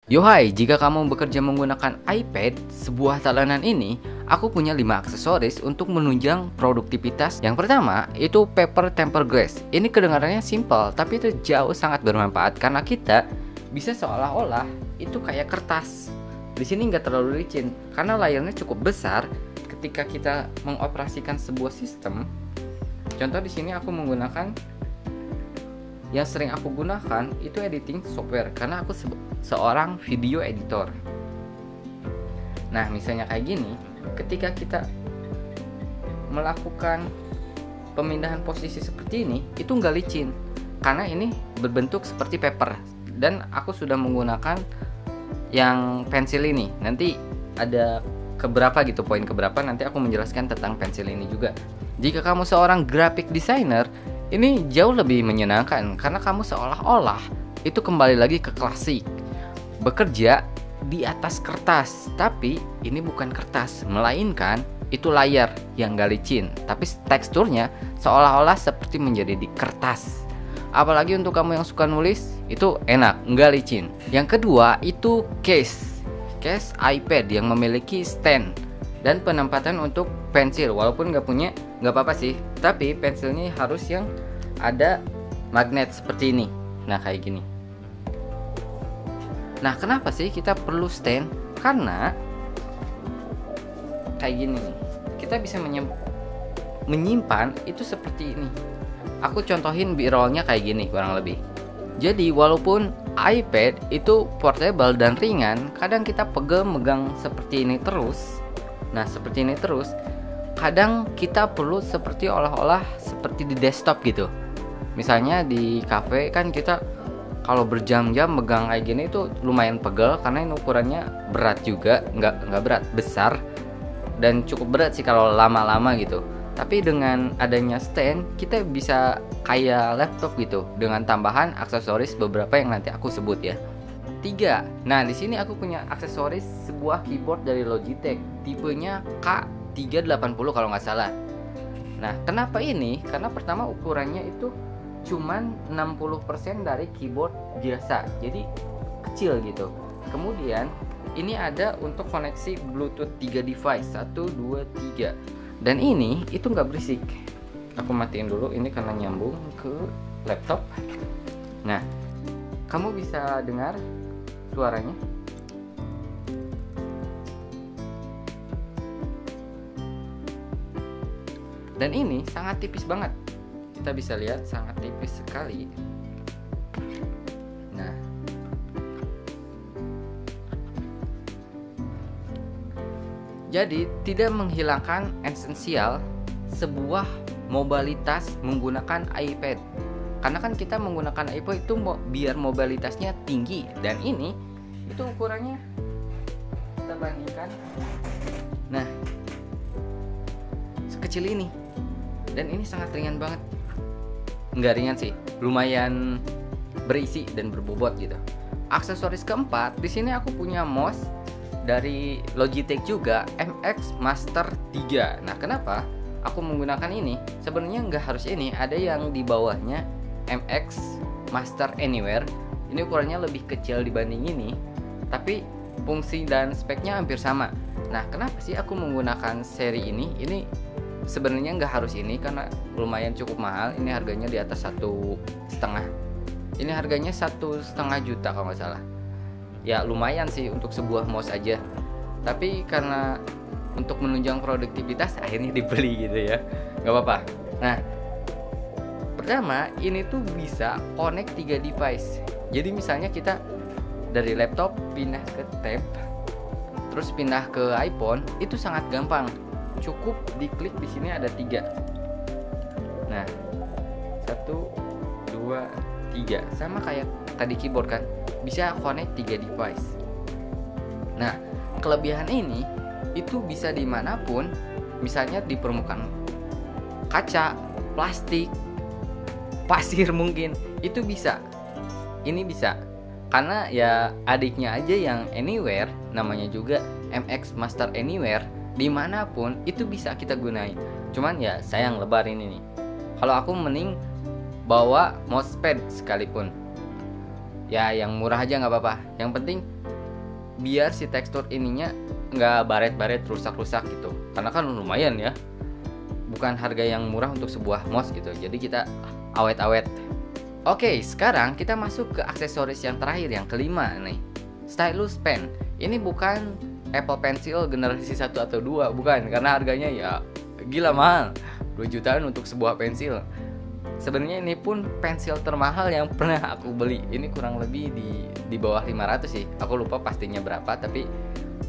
Yo hai, jika kamu bekerja menggunakan iPad, sebuah talenan ini, aku punya 5 aksesoris untuk menunjang produktivitas. Yang pertama, itu paper tempered glass. Ini kedengarannya simple, tapi itu jauh sangat bermanfaat karena kita bisa seolah-olah itu kayak kertas. Di sini nggak terlalu licin, karena layarnya cukup besar ketika kita mengoperasikan sebuah sistem. Contoh di sini aku menggunakan yang sering aku gunakan itu editing software karena aku seorang video editor. Nah, misalnya kayak gini, ketika kita melakukan pemindahan posisi seperti ini, itu nggak licin karena ini berbentuk seperti paper. Dan aku sudah menggunakan yang pensil ini. Nanti ada keberapa gitu, poin keberapa, nanti aku menjelaskan tentang pensil ini juga. Jika kamu seorang graphic designer, ini jauh lebih menyenangkan karena kamu seolah-olah itu kembali lagi ke klasik, bekerja di atas kertas. Tapi ini bukan kertas, melainkan itu layar yang gak licin, tapi teksturnya seolah-olah seperti menjadi di kertas. Apalagi untuk kamu yang suka nulis, itu enak, nggak licin. Yang kedua itu case iPad yang memiliki stand dan penempatan untuk pensil. Walaupun nggak punya, nggak apa-apa sih, tapi pensilnya harus yang ada magnet seperti ini. Nah, kayak gini. Nah, kenapa sih kita perlu stand? Karena kayak gini nih, kita bisa menyimpan itu seperti ini. Aku contohin b-rollnya kayak gini kurang lebih. Jadi walaupun iPad itu portable dan ringan, kadang kita megang seperti ini terus. Nah, seperti ini terus, kadang kita perlu seperti olah-olah seperti di desktop gitu. Misalnya di cafe kan kita kalau berjam-jam megang kayak gini itu lumayan pegel karena ini ukurannya berat juga, nggak berat, besar dan cukup berat sih kalau lama-lama gitu. Tapi dengan adanya stand, kita bisa kayak laptop gitu dengan tambahan aksesoris beberapa yang nanti aku sebut ya. 3. Nah, di sini aku punya aksesoris sebuah keyboard dari Logitech, tipenya K380 kalau nggak salah. Nah, kenapa ini? Karena pertama ukurannya itu cuman 60% dari keyboard biasa, jadi kecil gitu. Kemudian ini ada untuk koneksi Bluetooth 3 device, 1, 2, 3. Dan ini itu nggak berisik. Aku matiin dulu ini karena nyambung ke laptop. Nah, kamu bisa dengar suaranya. Dan ini sangat tipis banget. Kita bisa lihat sangat tipis sekali. Nah, jadi tidak menghilangkan esensial sebuah mobilitas menggunakan iPad. Karena kan kita menggunakan iPad itu biar mobilitasnya tinggi, dan ini itu ukurannya kita bandingkan. Nah, sekecil ini. Dan ini sangat ringan banget. Enggak ringan sih, lumayan berisi dan berbobot gitu. Aksesoris keempat, di sini aku punya mouse dari Logitech juga, MX Master 3. Nah, kenapa aku menggunakan ini? Sebenarnya nggak harus ini, ada yang di bawahnya MX Master Anywhere. Ini ukurannya lebih kecil dibanding ini, tapi fungsi dan speknya hampir sama. Nah, kenapa sih aku menggunakan seri ini? Ini sebenarnya nggak harus ini karena lumayan cukup mahal. Ini harganya di atas 1,5. Ini harganya 1,5 juta kalau nggak salah. Ya lumayan sih untuk sebuah mouse aja. Tapi karena untuk menunjang produktivitas akhirnya dibeli gitu ya. Gak apa-apa. Nah, pertama ini tuh bisa connect 3 device. Jadi misalnya kita dari laptop pindah ke tab, terus pindah ke iPhone, itu sangat gampang. Cukup diklik di sini ada 3. Nah, 1, 2, 3. Sama kayak tadi keyboard kan, bisa connect 3 device. Nah, kelebihan ini itu bisa dimanapun, misalnya di permukaan kaca, plastik, pasir mungkin, itu bisa. Ini bisa, karena ya adiknya aja yang Anywhere, namanya juga MX Master Anywhere, dimanapun itu bisa kita gunain. Cuman ya sayang lebar ini nih. Kalau aku mending bawa mousepad sekalipun. Ya yang murah aja nggak apa-apa. Yang penting biar si tekstur ininya nggak baret-baret, rusak-rusak gitu. Karena kan lumayan ya, bukan harga yang murah untuk sebuah mouse gitu. Jadi kita awet-awet. Oke, sekarang kita masuk ke aksesoris yang terakhir, yang kelima nih, stylus pen. Ini bukan Apple Pencil generasi 1 atau 2, bukan, karena harganya ya gila mahal, 2 jutaan untuk sebuah pensil. Sebenarnya ini pun pensil termahal yang pernah aku beli. Ini kurang lebih di bawah 500 sih. Aku lupa pastinya berapa, tapi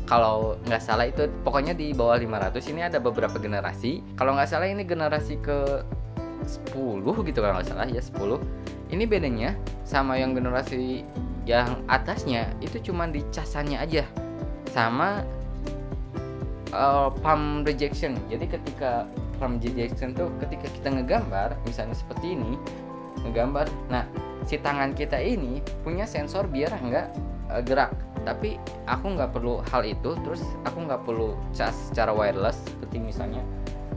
kalau nggak salah itu pokoknya di bawah 500. Ini ada beberapa generasi. Kalau nggak salah ini generasi ke 10 gitu, kalau nggak salah ya 10. Ini bedanya sama yang generasi yang atasnya itu cuma di casannya aja sama palm rejection. Jadi ketika palm rejection tuh ketika kita ngegambar, misalnya seperti ini ngegambar, nah si tangan kita ini punya sensor biar nggak gerak. Tapi aku nggak perlu hal itu. Terus aku nggak perlu cas secara wireless seperti misalnya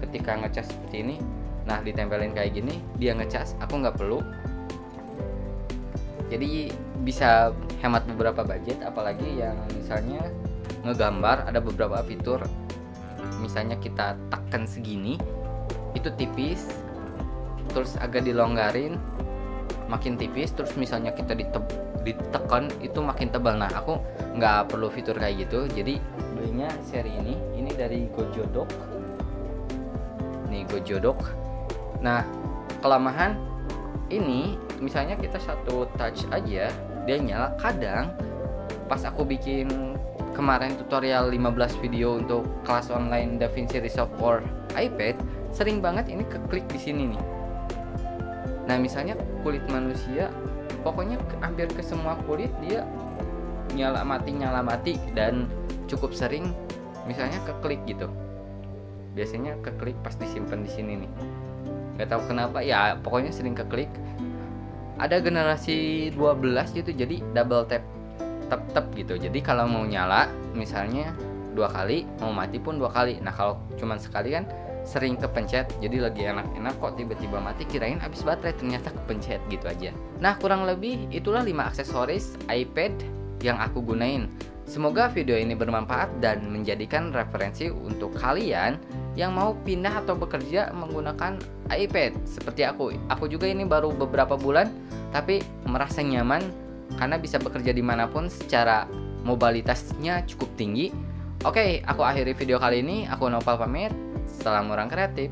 ketika ngecas seperti ini, nah ditempelin kayak gini dia ngecas, aku nggak perlu. Jadi bisa hemat beberapa budget, apalagi yang misalnya ngegambar ada beberapa fitur. Misalnya kita tekan segini itu tipis, terus agak dilonggarin makin tipis, terus misalnya kita ditekan itu makin tebal. Nah aku nggak perlu fitur kayak gitu, jadi belinya seri ini dari Gojodok. Nih Gojodok. Nah kelemahan ini misalnya kita satu touch aja dia nyala. Kadang pas aku bikin kemarin tutorial 15 video untuk kelas online DaVinci Resolve for iPad, sering banget ini keklik di sini nih. Nah misalnya kulit manusia, pokoknya hampir ke semua kulit dia nyala mati, dan cukup sering misalnya keklik gitu. Biasanya keklik pas disimpan di sini nih. Gak tahu kenapa ya, pokoknya sering keklik. Ada generasi 12 gitu, jadi double tap gitu. Jadi kalau mau nyala misalnya 2 kali, mau mati pun 2 kali. Nah kalau cuman sekali kan sering kepencet, jadi lagi enak-enak kok tiba-tiba mati, kirain habis baterai, ternyata kepencet gitu aja. Nah kurang lebih itulah 5 aksesoris iPad yang aku gunain. Semoga video ini bermanfaat dan menjadikan referensi untuk kalian yang mau pindah atau bekerja menggunakan iPad seperti aku. Aku juga ini baru beberapa bulan, tapi merasa nyaman karena bisa bekerja dimanapun, secara mobilitasnya cukup tinggi. Oke, aku akhiri video kali ini. Aku Nopal pamit. Salam orang kreatif.